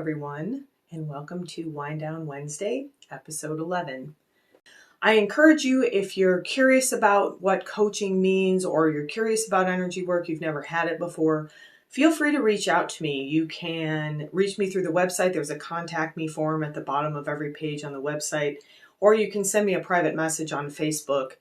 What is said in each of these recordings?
everyone, and welcome to Wind Down Wednesday, episode 11. I encourage you, if you're curious about what coaching means or you're curious about energy work, you've never had it before, feel free to reach out to me. You can reach me through the website. There's a contact me form at the bottom of every page on the website, or you can send me a private message on Facebook.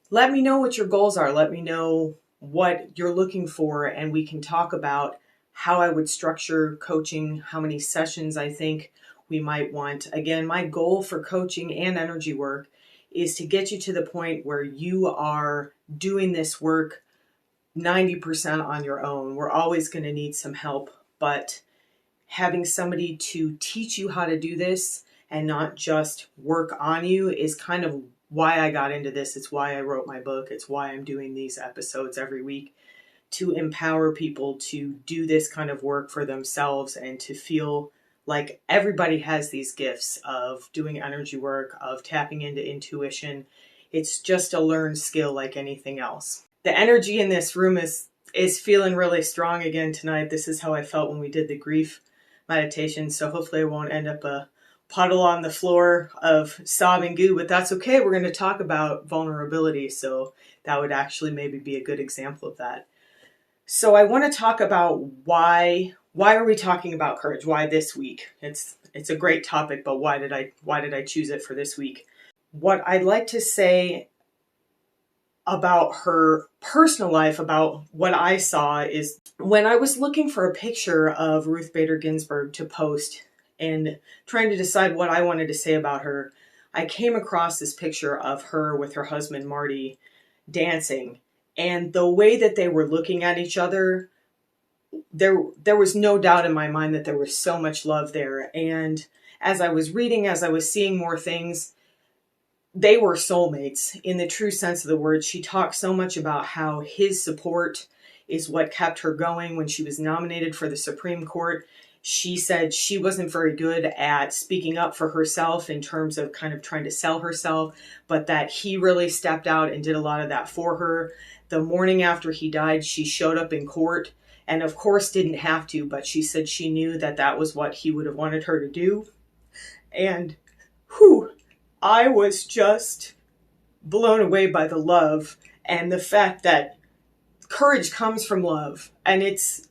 Let me know what your goals are. Let me know what you're looking for, and we can talk about how I would structure coaching, how many sessions I think we might want. Again, my goal for coaching and energy work is to get you to the point where you are doing this work 90% on your own. We're always going to need some help, but having somebody to teach you how to do this and not just work on you is kind of why I got into this. It's why I wrote my book. It's why I'm doing these episodes every week, to empower people to do this kind of work for themselves and to feel like everybody has these gifts of doing energy work, of tapping into intuition. It's just a learned skill like anything else. The energy in this room is feeling really strong again tonight. This is how I felt when we did the grief meditation, so hopefully I won't end up a puddle on the floor of sobbing goo, but that's okay. We're going to talk about vulnerability, so that would actually maybe be a good example of that. So I want to talk about why are we talking about courage? Why this week? It's a great topic, but why did I choose it for this week? What I'd like to say about her personal life, about what I saw, is when I was looking for a picture of Ruth Bader Ginsburg to post and trying to decide what I wanted to say about her, I came across this picture of her with her husband Marty dancing. And the way that they were looking at each other, there was no doubt in my mind that there was so much love there. And as I was reading, as I was seeing more things, they were soulmates in the true sense of the word. She talked so much about how his support is what kept her going when she was nominated for the Supreme Court. She said she wasn't very good at speaking up for herself in terms of kind of trying to sell herself, but that he really stepped out and did a lot of that for her. The morning after he died, she showed up in court and of course didn't have to, but she said she knew that that was what he would have wanted her to do. And I was just blown away by the love and the fact that courage comes from love. And it's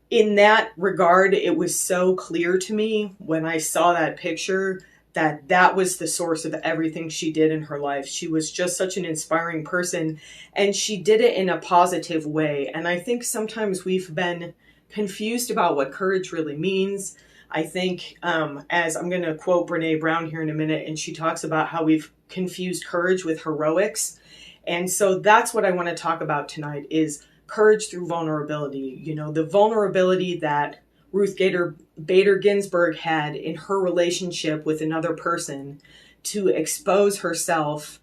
in that regard, it was so clear to me when I saw that picture that was the source of everything she did in her life. She was just such an inspiring person, and she did it in a positive way. And I think sometimes we've been confused about what courage really means. I think, as I'm going to quote Brene Brown here in a minute, and she talks about how we've confused courage with heroics. And so that's what I want to talk about tonight, is courage through vulnerability. The vulnerability that Ruth Bader Ginsburg had in her relationship with another person, to expose herself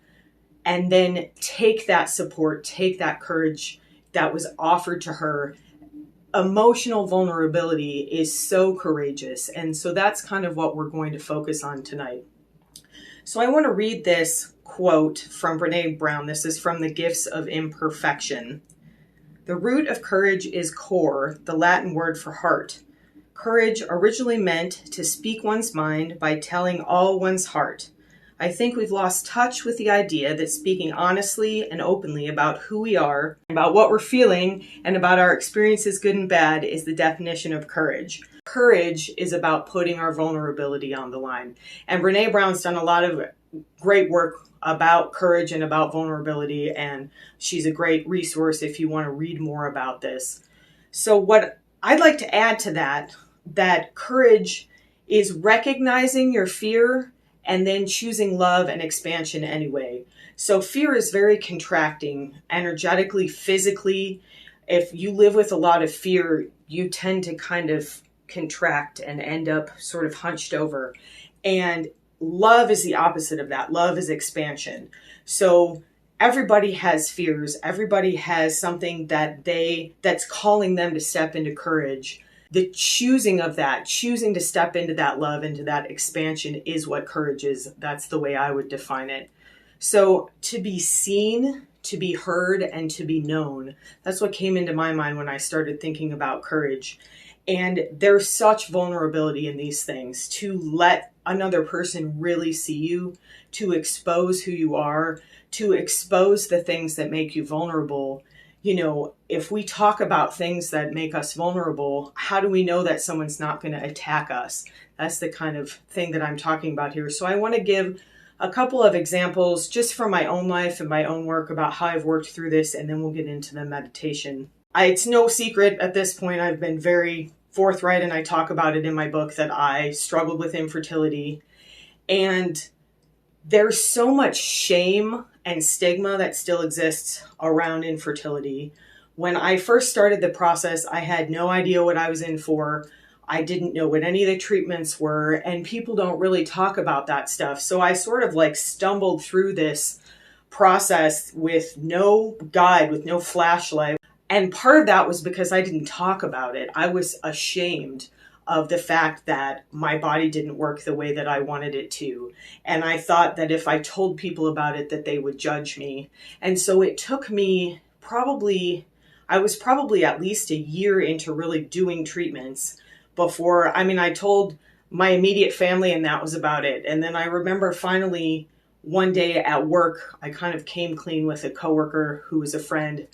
and then take that support, take that courage that was offered to her. Emotional vulnerability is so courageous. And so that's kind of what we're going to focus on tonight. So I want to read this quote from Brene Brown. This is from The Gifts of Imperfection. The root of courage is cor, the Latin word for heart. Courage originally meant to speak one's mind by telling all one's heart. I think we've lost touch with the idea that speaking honestly and openly about who we are, about what we're feeling, and about our experiences, good and bad, is the definition of courage. Courage is about putting our vulnerability on the line. And Brene Brown's done a lot of great work about courage and about vulnerability, and she's a great resource if you want to read more about this. So what I'd like to add to that courage is recognizing your fear and then choosing love and expansion anyway. So fear is very contracting, energetically, physically. If you live with a lot of fear, you tend to kind of contract and end up sort of hunched over. And love is the opposite of that. Love is expansion. So everybody has fears. Everybody has something that's calling them to step into courage. The choosing of that, choosing to step into that love, into that expansion, is what courage is. That's the way I would define it. So to be seen, to be heard, and to be known, that's what came into my mind when I started thinking about courage. And there's such vulnerability in these things, to let another person really see you, to expose who you are, to expose the things that make you vulnerable. You know, if we talk about things that make us vulnerable, how do we know that someone's not going to attack us? That's the kind of thing that I'm talking about here. So I want to give a couple of examples just from my own life and my own work about how I've worked through this, and then we'll get into the meditation. It's no secret at this point, I've been very forthright, and I talk about it in my book, that I struggled with infertility. And there's so much shame and stigma that still exists around infertility. When I first started the process, I had no idea what I was in for. I didn't know what any of the treatments were, and people don't really talk about that stuff. So I sort of like stumbled through this process with no guide, with no flashlight. And part of that was because I didn't talk about it. I was ashamed of the fact that my body didn't work the way that I wanted it to. And I thought that if I told people about it, that they would judge me. And so it took me I was probably at least a year into really doing treatments before, I told my immediate family, and that was about it. And then I remember finally one day at work, I kind of came clean with a coworker who was a friend.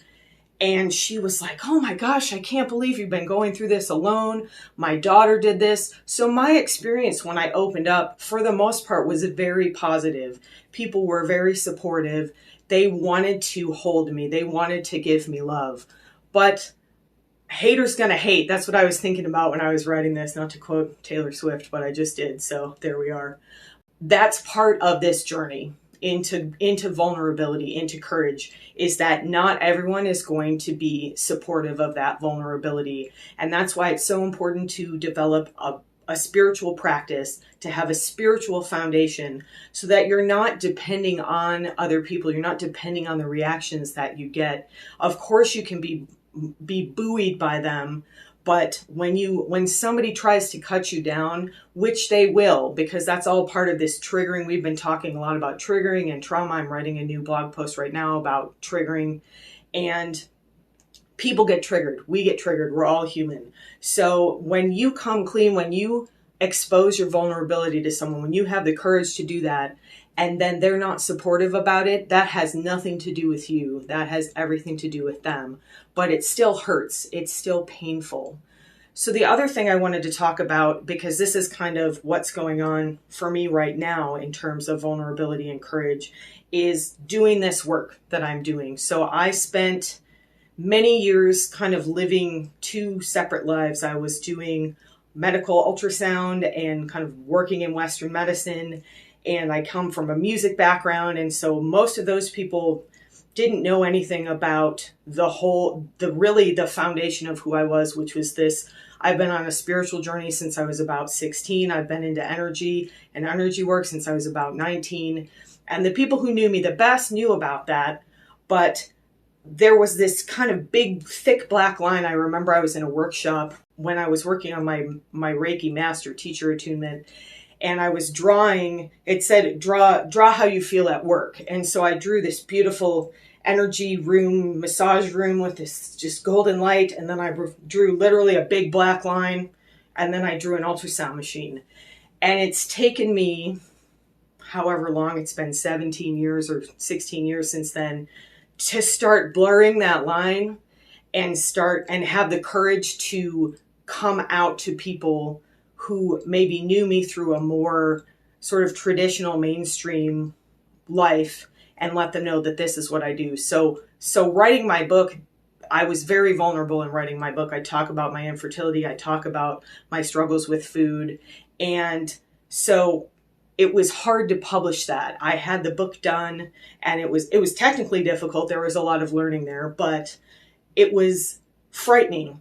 And she was like, "Oh my gosh, I can't believe you've been going through this alone. My daughter did this." So my experience when I opened up, for the most part, was very positive. People were very supportive. They wanted to hold me. They wanted to give me love. But haters gonna hate. That's what I was thinking about when I was writing this, not to quote Taylor Swift, but I just did. So there we are. That's part of this journey into vulnerability, into courage, is that not everyone is going to be supportive of that vulnerability. And that's why it's so important to develop a spiritual practice, to have a spiritual foundation, so that you're not depending on other people. You're not depending on the reactions that you get. Of course, you can be buoyed by them. But when somebody tries to cut you down, which they will, because that's all part of this triggering. We've been talking a lot about triggering and trauma. I'm writing a new blog post right now about triggering, and people get triggered. We get triggered. We're all human. So when you come clean, when you expose your vulnerability to someone, when you have the courage to do that, and then they're not supportive about it, that has nothing to do with you. That has everything to do with them. But it still hurts. It's still painful. So the other thing I wanted to talk about, because this is kind of what's going on for me right now in terms of vulnerability and courage, is doing this work that I'm doing. So I spent many years kind of living two separate lives. I was doing medical ultrasound and kind of working in Western medicine. And I come from a music background. And so most of those people didn't know anything about the foundation of who I was, which was this. I've been on a spiritual journey since I was about 16. I've been into energy and energy work since I was about 19. And the people who knew me the best knew about that. But there was this kind of big, thick black line. I remember I was in a workshop when I was working on my Reiki master teacher attunement. And I was drawing, it said, draw how you feel at work. And so I drew this beautiful energy room, massage room with this just golden light. And then I drew literally a big black line. And then I drew an ultrasound machine. And it's taken me, however long it's been, 17 years or 16 years since then, to start blurring that line and have the courage to come out to people who maybe knew me through a more sort of traditional mainstream life, and let them know that this is what I do. So writing my book, I was very vulnerable in writing my book. I talk about my infertility. I talk about my struggles with food. And so it was hard to publish that. I had the book done, and it was technically difficult. There was a lot of learning there, but it was frightening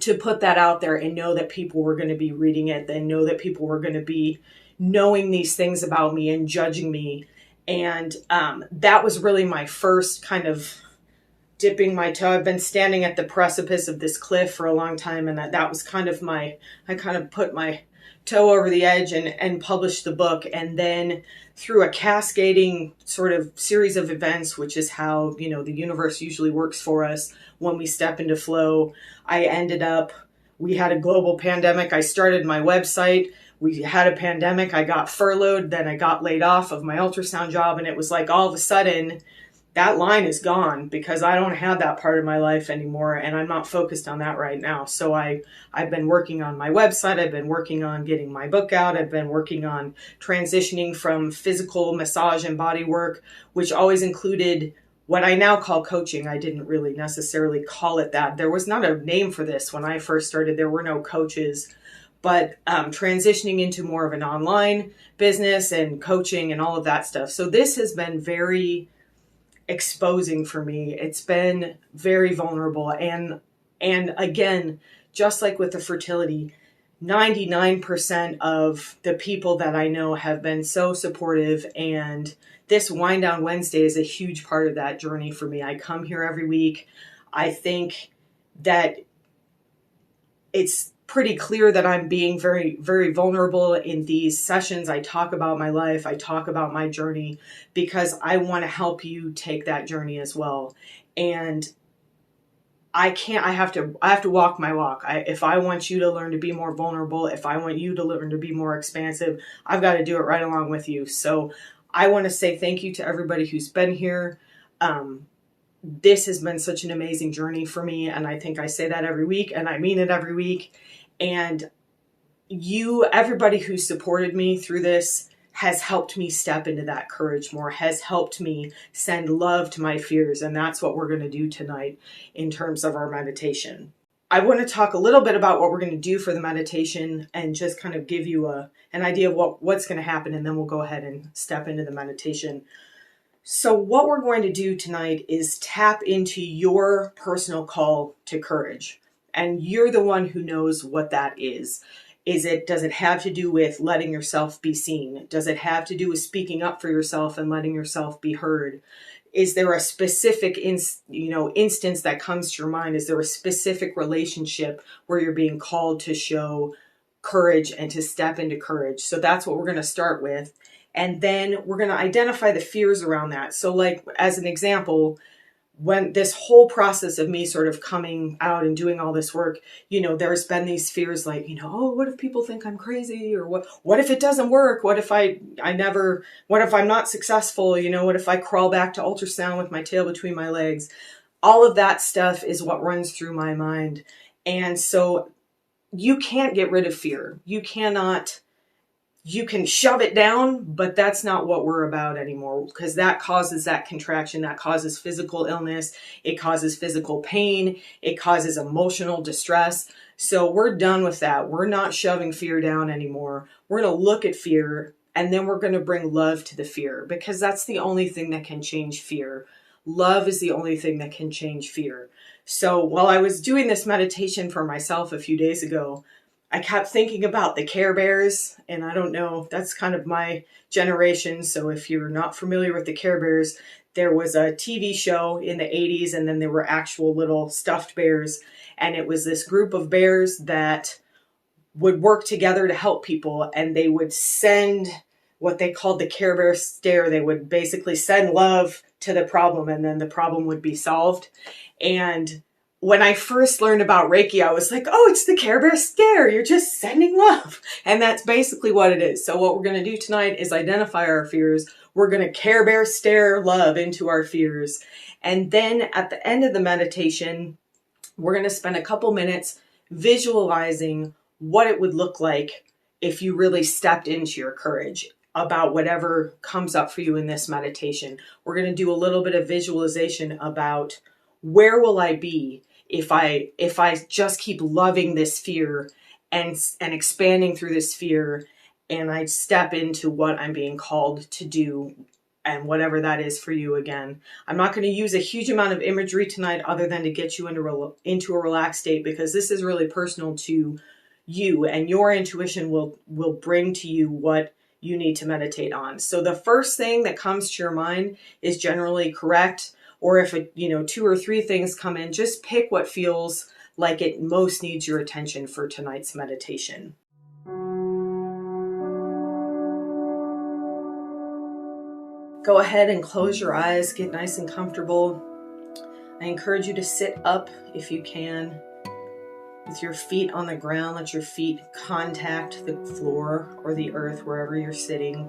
to put that out there and know that people were going to be reading it, and know that people were going to be knowing these things about me and judging me. And that was really my first kind of dipping my toe. I've been standing at the precipice of this cliff for a long time, and that was kind of I kind of put my toe over the edge and published the book. And then through a cascading sort of series of events, which is how, the universe usually works for us when we step into flow, I ended up We had a global pandemic. I started my website. We had a pandemic. I got furloughed. Then I got laid off of my ultrasound job. And it was like all of a sudden that line is gone because I don't have that part of my life anymore. And I'm not focused on that right now. So I've been working on my website. I've been working on getting my book out. I've been working on transitioning from physical massage and body work, which always included what I now call coaching. I didn't really necessarily call it that. There was not a name for this when I first started. There were no coaches, but transitioning into more of an online business and coaching and all of that stuff. So this has been very exposing for me. It's been very vulnerable. And again, just like with the fertility, 99% of the people that I know have been so supportive, and this Wind Down Wednesday is a huge part of that journey for me. I come here every week. I think that it's pretty clear that I'm being very, very vulnerable in these sessions. I talk about my life. I talk about my journey because I want to help you take that journey as well. And I have to walk my walk. If I want you to learn to be more vulnerable, if I want you to learn to be more expansive, I've got to do it right along with you. So I want to say thank you to everybody who's been here. This has been such an amazing journey for me. And I think I say that every week, and I mean it every week. And everybody who supported me through this has helped me step into that courage more, has helped me send love to my fears. And that's what we're going to do tonight in terms of our meditation. I want to talk a little bit about what we're going to do for the meditation and just kind of give you an idea of what's going to happen. And then we'll go ahead and step into the meditation. So what we're going to do tonight is tap into your personal call to courage. And you're the one who knows what that is. Does it have to do with letting yourself be seen? Does it have to do with speaking up for yourself and letting yourself be heard? Is there a specific instance that comes to your mind? Is there a specific relationship where you're being called to show courage and to step into courage? So that's what we're going to start with. And then we're going to identify the fears around that. So like, as an example, when this whole process of me sort of coming out and doing all this work, there's been these fears like, oh, what if people think I'm crazy? Or what if it doesn't work? What if what if I'm not successful? What if I crawl back to ultrasound with my tail between my legs? All of that stuff is what runs through my mind. And so you can't get rid of fear. You can shove it down, but that's not what we're about anymore, because that causes that contraction, that causes physical illness, it causes physical pain, it causes emotional distress. So we're done with that. We're not shoving fear down anymore. We're going to look at fear, and then we're going to bring love to the fear, because that's the only thing that can change fear. Love is the only thing that can change fear. So while I was doing this meditation for myself a few days ago, I kept thinking about the Care Bears, and I don't know, that's kind of my generation. So if you're not familiar with the Care Bears, there was a TV show in the 80s, and then there were actual little stuffed bears. And it was this group of bears that would work together to help people, and they would send what they called the Care Bear stare. They would basically send love to the problem, and then the problem would be solved. And when I first learned about Reiki, I was like, oh, it's the Care Bear stare. You're just sending love. And that's basically what it is. So what we're going to do tonight is identify our fears. We're going to Care Bear stare love into our fears. And then at the end of the meditation, we're going to spend a couple minutes visualizing what it would look like if you really stepped into your courage about whatever comes up for you in this meditation. We're going to do a little bit of visualization about where will I be if I just keep loving this fear and expanding through this fear, and I step into what I'm being called to do, and whatever that is for you. Again, I'm not going to use a huge amount of imagery tonight other than to get you into a relaxed state, because this is really personal to you, and your intuition will bring to you what you need to meditate on. So the first thing that comes to your mind is generally correct. Or if two or three things come in, just pick what feels like it most needs your attention for tonight's meditation. Go ahead and close your eyes, get nice and comfortable. I encourage you to sit up if you can. With your feet on the ground, let your feet contact the floor or the earth wherever you're sitting.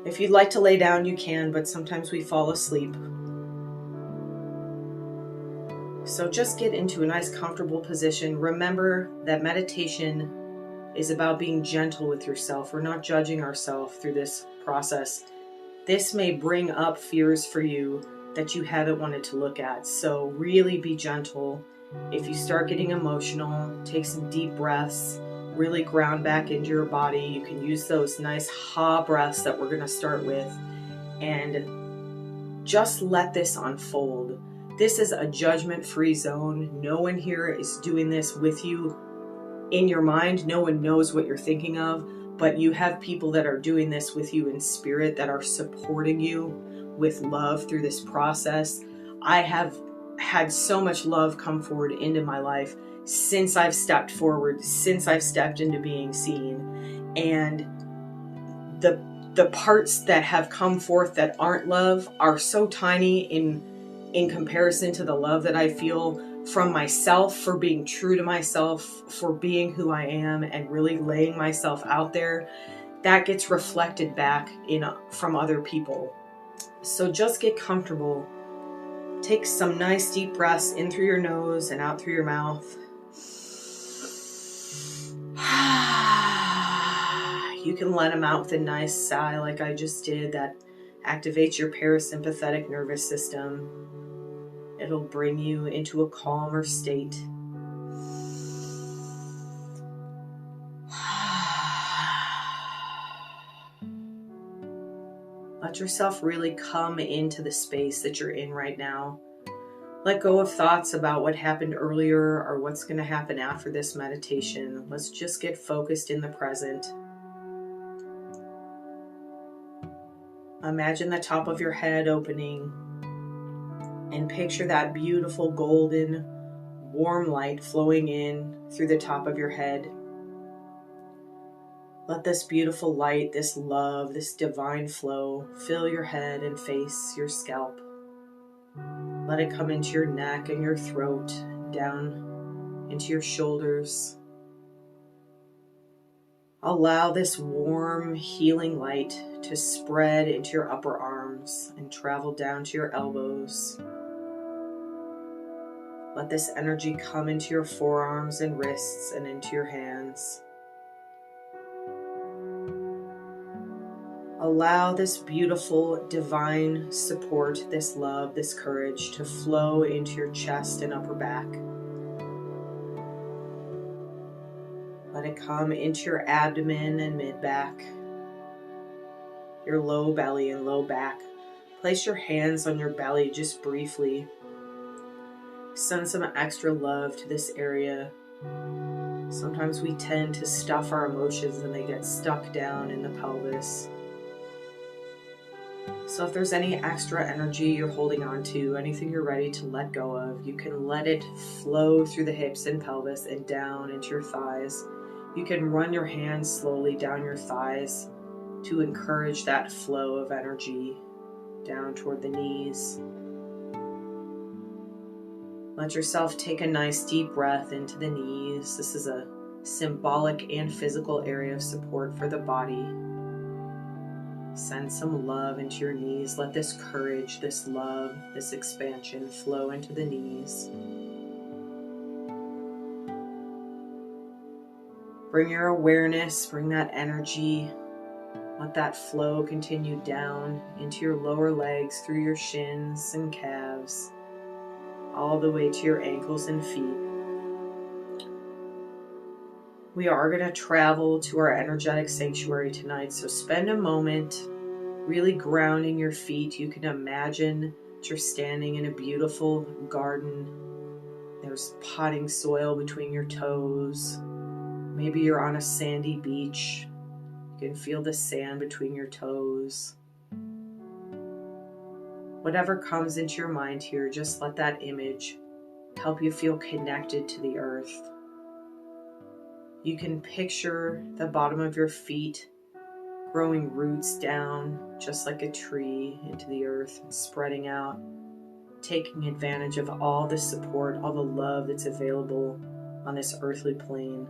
If you'd like to lay down, you can, but sometimes we fall asleep. So just get into a nice comfortable position. Remember that meditation is about being gentle with yourself. We're not judging ourselves through this process. This may bring up fears for you that you haven't wanted to look at. So really be gentle. If you start getting emotional, take some deep breaths, really ground back into your body. You can use those nice ha breaths that we're going to start with, and just let this unfold. This is a judgment-free zone. No one here is doing this with you in your mind. No one knows what you're thinking of, but you have people that are doing this with you in spirit that are supporting you with love through this process. I have had so much love come forward into my life since I've stepped forward, since I've stepped into being seen. And the parts that have come forth that aren't love are so tiny in comparison to the love that I feel from myself, for being true to myself, for being who I am and really laying myself out there. That gets reflected back from other people. So just get comfortable. Take some nice deep breaths in through your nose and out through your mouth. You can let them out with a nice sigh like I just did. That activates your parasympathetic nervous system. It'll bring you into a calmer state. Let yourself really come into the space that you're in right now. Let go of thoughts about what happened earlier or what's going to happen after this meditation. Let's just get focused in the present. Imagine the top of your head opening and picture that beautiful golden warm light flowing in through the top of your head. Let this beautiful light, this love, this divine flow fill your head and face, your scalp. Let it come into your neck and your throat, down into your shoulders. Allow this warm, healing light to spread into your upper arms and travel down to your elbows. Let this energy come into your forearms and wrists and into your hands. Allow this beautiful, divine support, this love, this courage to flow into your chest and upper back. Let it come into your abdomen and mid-back, your low belly and low back. Place your hands on your belly just briefly. Send some extra love to this area. Sometimes we tend to stuff our emotions and they get stuck down in the pelvis. So if there's any extra energy you're holding on to, anything you're ready to let go of, you can let it flow through the hips and pelvis and down into your thighs. You can run your hands slowly down your thighs to encourage that flow of energy down toward the knees. Let yourself take a nice deep breath into the knees. This is a symbolic and physical area of support for the body. Send some love into your knees. Let this courage, this love, this expansion flow into the knees. Bring your awareness, bring that energy. Let that flow continue down into your lower legs, through your shins and calves, all the way to your ankles and feet. We are going to travel to our energetic sanctuary tonight, so spend a moment really grounding your feet. You can imagine that you're standing in a beautiful garden. There's potting soil between your toes. Maybe you're on a sandy beach. You can feel the sand between your toes. Whatever comes into your mind here, just let that image help you feel connected to the earth. You can picture the bottom of your feet growing roots down just like a tree into the earth and spreading out, taking advantage of all the support, all the love that's available on this earthly plane.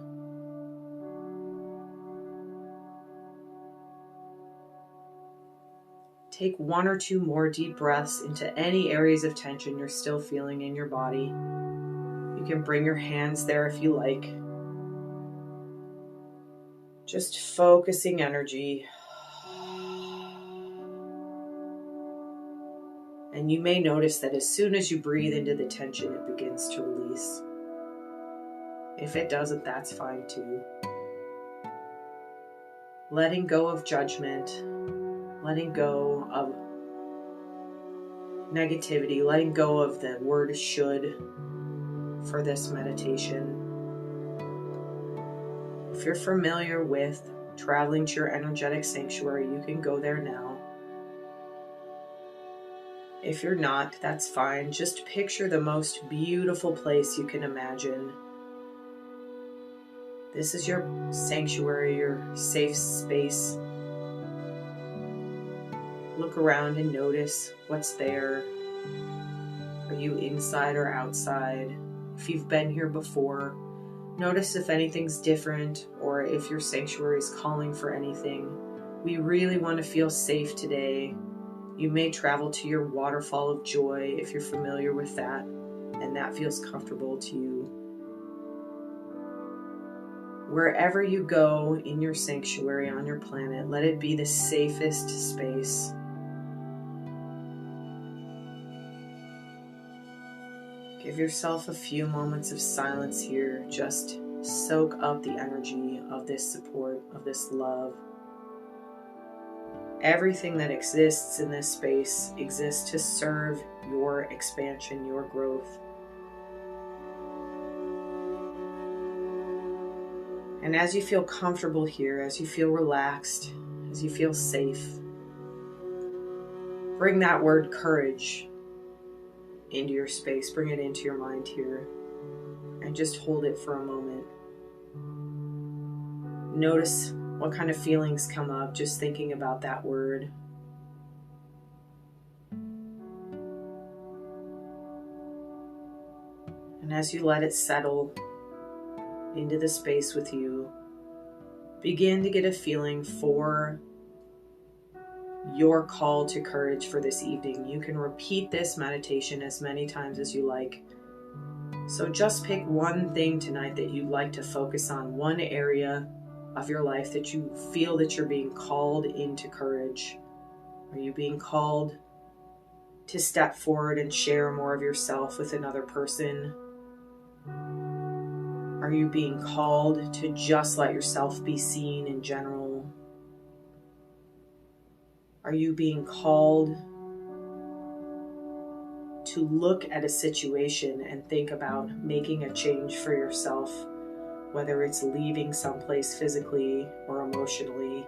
Take 1 or 2 more deep breaths into any areas of tension you're still feeling in your body. You can bring your hands there if you like. Just focusing energy. And you may notice that as soon as you breathe into the tension, it begins to release. If it doesn't, that's fine too. Letting go of judgment, letting go of negativity, letting go of the word should for this meditation. If you're familiar with traveling to your energetic sanctuary, you can go there now. If you're not, that's fine. Just picture the most beautiful place you can imagine. This is your sanctuary, your safe space. Look around and notice what's there. Are you inside or outside? If you've been here before, notice if anything's different or if your sanctuary is calling for anything. We really want to feel safe today. You may travel to your waterfall of joy if you're familiar with that, and that feels comfortable to you. Wherever you go in your sanctuary on your planet, let it be the safest space. Give yourself a few moments of silence here. Just soak up the energy of this support, of this love. Everything that exists in this space exists to serve your expansion, your growth. And as you feel comfortable here, as you feel relaxed, as you feel safe, bring that word courage into your space. Bring it into your mind here and just hold it for a moment. Notice what kind of feelings come up just thinking about that word. And as you let it settle into the space with you, begin to get a feeling for your call to courage for this evening. You can repeat this meditation as many times as you like. So just pick one thing tonight that you'd like to focus on, one area of your life that you feel that you're being called into courage. Are you being called to step forward and share more of yourself with another person? Are you being called to just let yourself be seen in general? Are you being called to look at a situation and think about making a change for yourself? Whether it's leaving someplace physically or emotionally,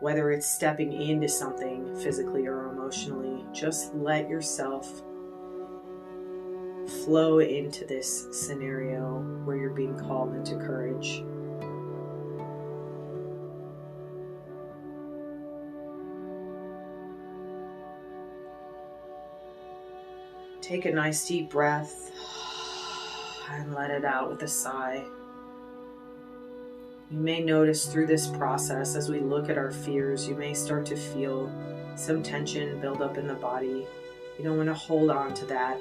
whether it's stepping into something physically or emotionally, just let yourself flow into this scenario where you're being called into courage. Take a nice deep breath and let it out with a sigh. You may notice through this process, as we look at our fears, you may start to feel some tension build up in the body. You don't want to hold on to that.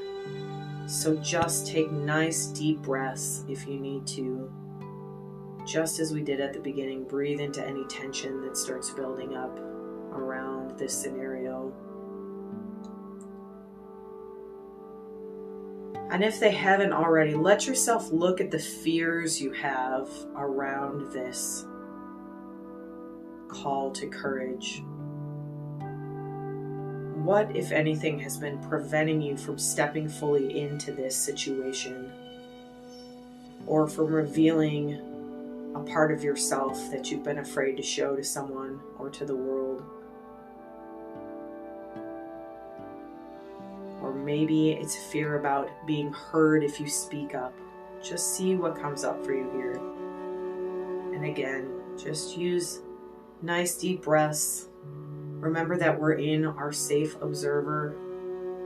So just take nice deep breaths if you need to. Just as we did at the beginning, breathe into any tension that starts building up around this scenario. And if they haven't already, let yourself look at the fears you have around this call to courage. What, if anything, has been preventing you from stepping fully into this situation, or from revealing a part of yourself that you've been afraid to show to someone or to the world? Or maybe it's fear about being heard if you speak up. Just see what comes up for you here. And again, just use nice deep breaths. Remember that we're in our safe observer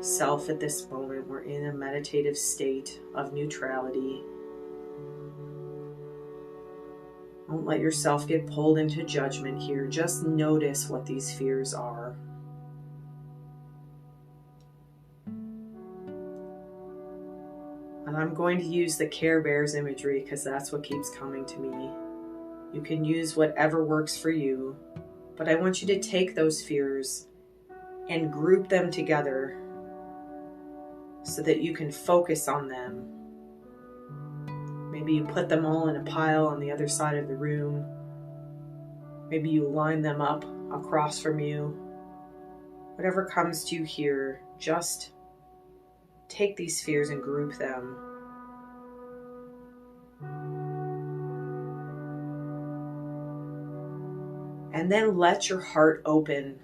self at this moment. We're in a meditative state of neutrality. Don't let yourself get pulled into judgment here. Just notice what these fears are. And I'm going to use the Care Bears imagery because that's what keeps coming to me. You can use whatever works for you, but I want you to take those fears and group them together so that you can focus on them. Maybe you put them all in a pile on the other side of the room. Maybe you line them up across from you. Whatever comes to you here, just take these fears and group them. And then let your heart open.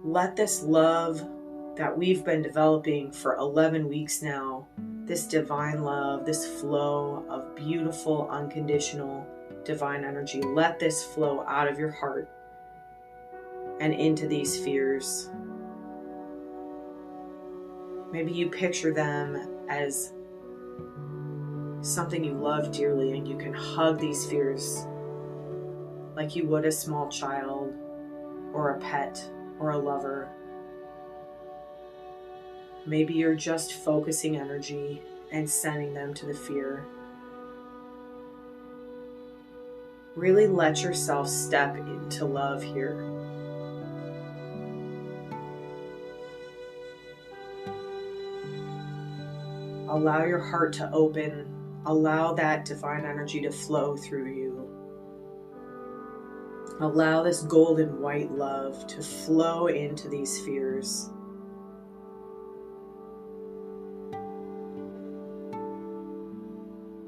Let this love that we've been developing for 11 weeks now, this divine love, this flow of beautiful, unconditional, divine energy, let this flow out of your heart and into these fears. Maybe you picture them as something you love dearly, and you can hug these fears like you would a small child or a pet or a lover. Maybe you're just focusing energy and sending them to the fear. Really let yourself step into love here. Allow your heart to open. Allow that divine energy to flow through you. Allow this golden white love to flow into these fears.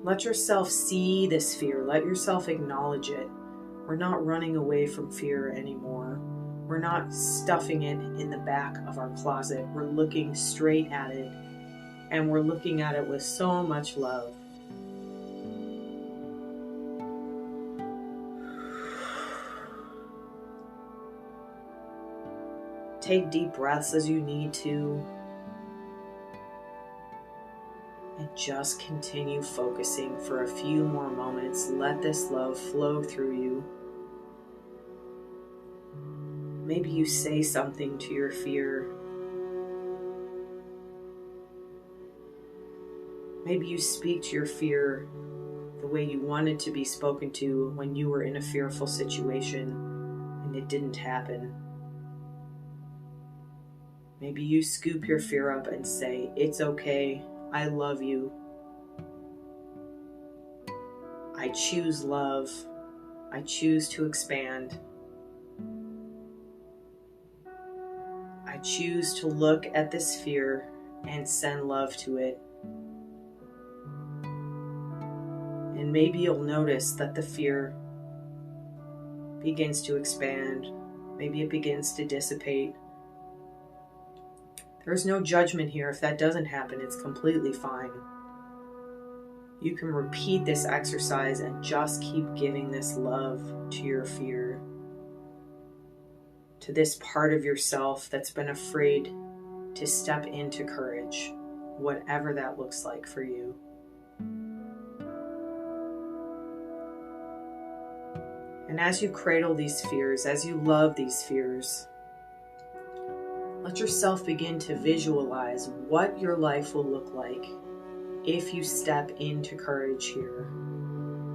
Let yourself see this fear. Let yourself acknowledge it. We're not running away from fear anymore. We're not stuffing it in the back of our closet. We're looking straight at it, and we're looking at it with so much love. Take deep breaths as you need to. And just continue focusing for a few more moments. Let this love flow through you. Maybe you say something to your fear. Maybe you speak to your fear the way you wanted to be spoken to when you were in a fearful situation and it didn't happen. Maybe you scoop your fear up and say, "It's okay. I love you. I choose love. I choose to expand. I choose to look at this fear and send love to it." And maybe you'll notice that the fear begins to expand. Maybe it begins to dissipate. There's no judgment here. If that doesn't happen, it's completely fine. You can repeat this exercise and just keep giving this love to your fear, to this part of yourself that's been afraid to step into courage, whatever that looks like for you. And as you cradle these fears, as you love these fears, let yourself begin to visualize what your life will look like if you step into courage here.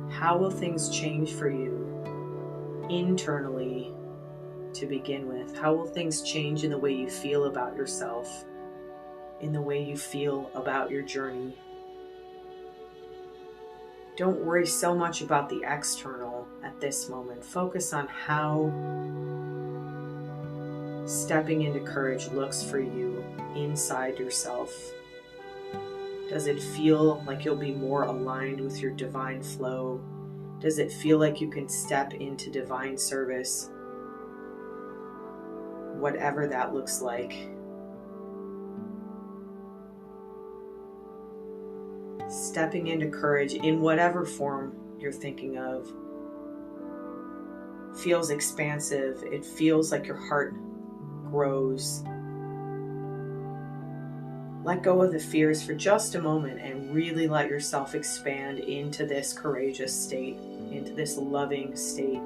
How will things change for you internally to begin with? How will things change in the way you feel about yourself, in the way you feel about your journey? Don't worry so much about the external at this moment. Focus on how stepping into courage looks for you inside yourself. Does it feel like you'll be more aligned with your divine flow? Does it feel like you can step into divine service? Whatever that looks like. Stepping into courage in whatever form you're thinking of feels expansive. It feels like your heart grows. Let go of the fears for just a moment and really let yourself expand into this courageous state, into this loving state.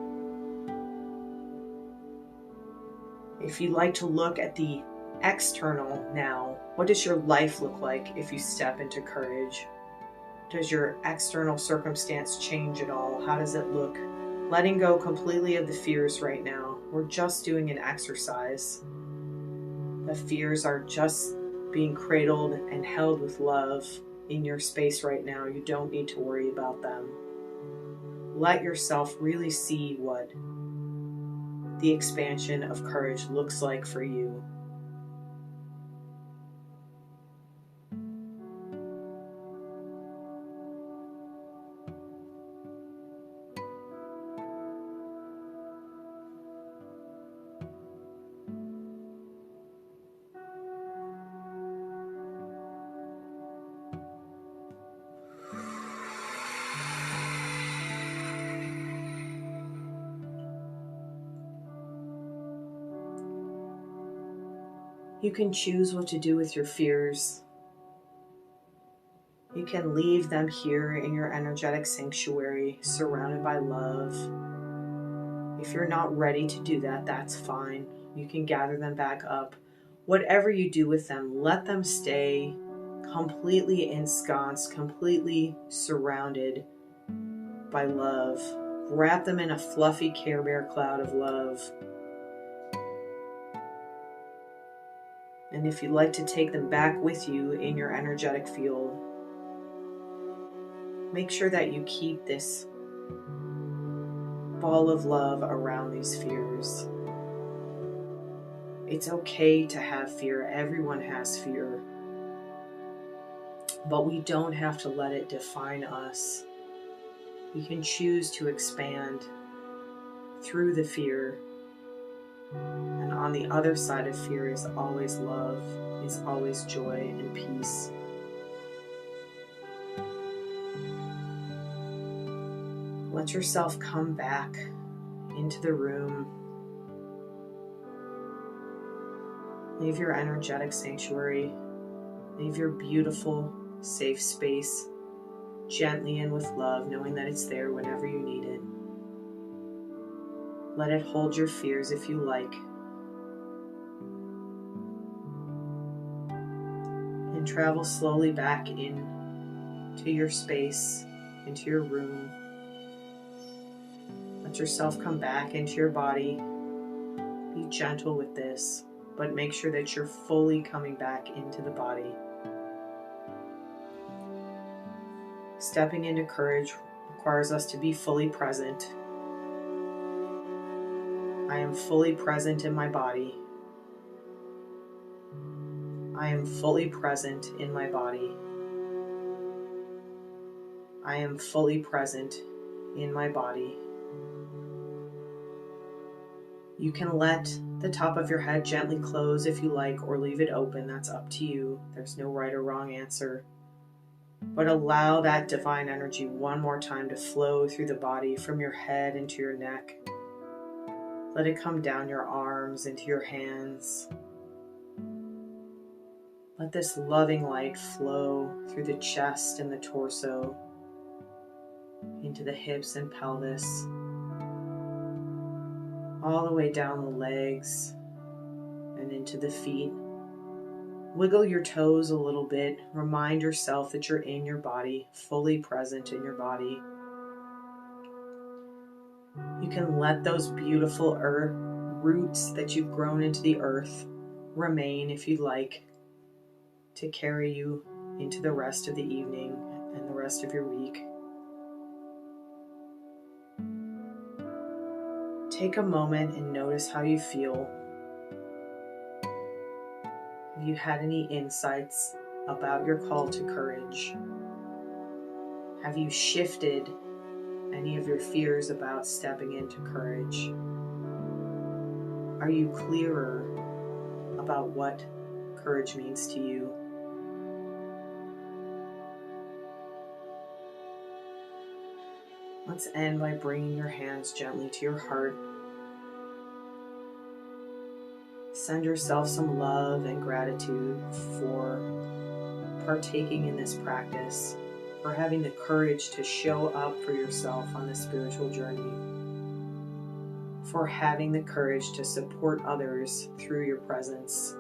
If you'd like to look at the external now, what does your life look like if you step into courage? Does your external circumstance change at all? How does it look? Letting go completely of the fears right now. We're just doing an exercise. The fears are just being cradled and held with love in your space right now. You don't need to worry about them. Let yourself really see what the expansion of courage looks like for you. You can choose what to do with your fears. You can leave them here in your energetic sanctuary, surrounded by love. If you're not ready to do that, that's fine. You can gather them back up. Whatever you do with them, let them stay completely ensconced, completely surrounded by love. Wrap them in a fluffy Care Bear cloud of love. And if you'd like to take them back with you in your energetic field, make sure that you keep this ball of love around these fears. It's okay to have fear. Everyone has fear. But we don't have to let it define us. We can choose to expand through the fear. And on the other side of fear is always love, is always joy and peace. Let yourself come back into the room. Leave your energetic sanctuary. Leave your beautiful, safe space gently and with love, knowing that it's there whenever you need it. Let it hold your fears if you like. And travel slowly back into your space, into your room. Let yourself come back into your body. Be gentle with this, but make sure that you're fully coming back into the body. Stepping into courage requires us to be fully present. I am fully present in my body. I am fully present in my body. I am fully present in my body. You can let the top of your head gently close if you like, or leave it open. That's up to you. There's no right or wrong answer. But allow that divine energy one more time to flow through the body from your head into your neck. Let it come down your arms into your hands. Let this loving light flow through the chest and the torso, into the hips and pelvis, all the way down the legs and into the feet. Wiggle your toes a little bit. Remind yourself that you're in your body, fully present in your body. You can let those beautiful roots that you've grown into the earth remain if you'd like, to carry you into the rest of the evening and the rest of your week. Take a moment and notice how you feel. Have you had any insights about your call to courage? Have you shifted any of your fears about stepping into courage? Are you clearer about what courage means to you? Let's end by bringing your hands gently to your heart. Send yourself some love and gratitude for partaking in this practice, for having the courage to show up for yourself on this spiritual journey, for having the courage to support others through your presence.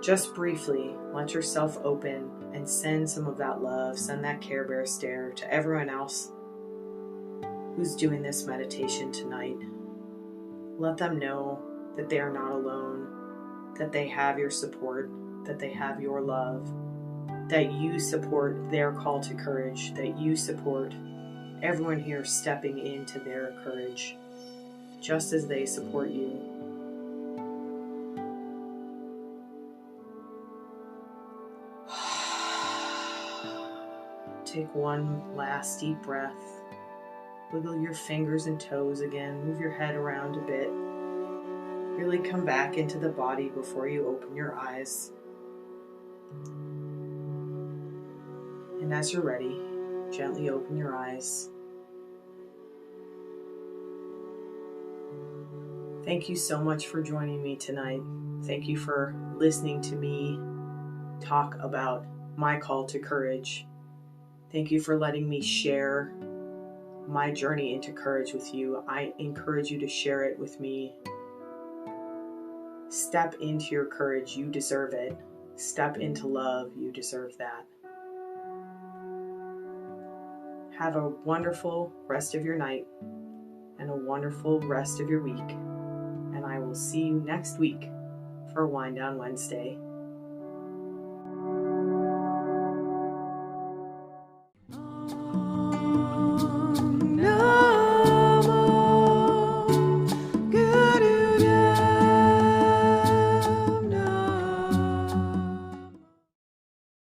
Just briefly, let yourself open and send some of that love, send that Care Bear stare to everyone else who's doing this meditation tonight. Let them know that they are not alone, that they have your support, that they have your love, that you support their call to courage, that you support everyone here stepping into their courage, just as they support you. Take one last deep breath. Wiggle your fingers and toes again. Move your head around a bit. Really come back into the body before you open your eyes. And as you're ready, gently open your eyes. Thank you so much for joining me tonight. Thank you for listening to me talk about my call to courage. Thank you for letting me share my journey into courage with you. I encourage you to share it with me. Step into your courage. You deserve it. Step into love. You deserve that. Have a wonderful rest of your night and a wonderful rest of your week. And I will see you next week for Wind Down Wednesday.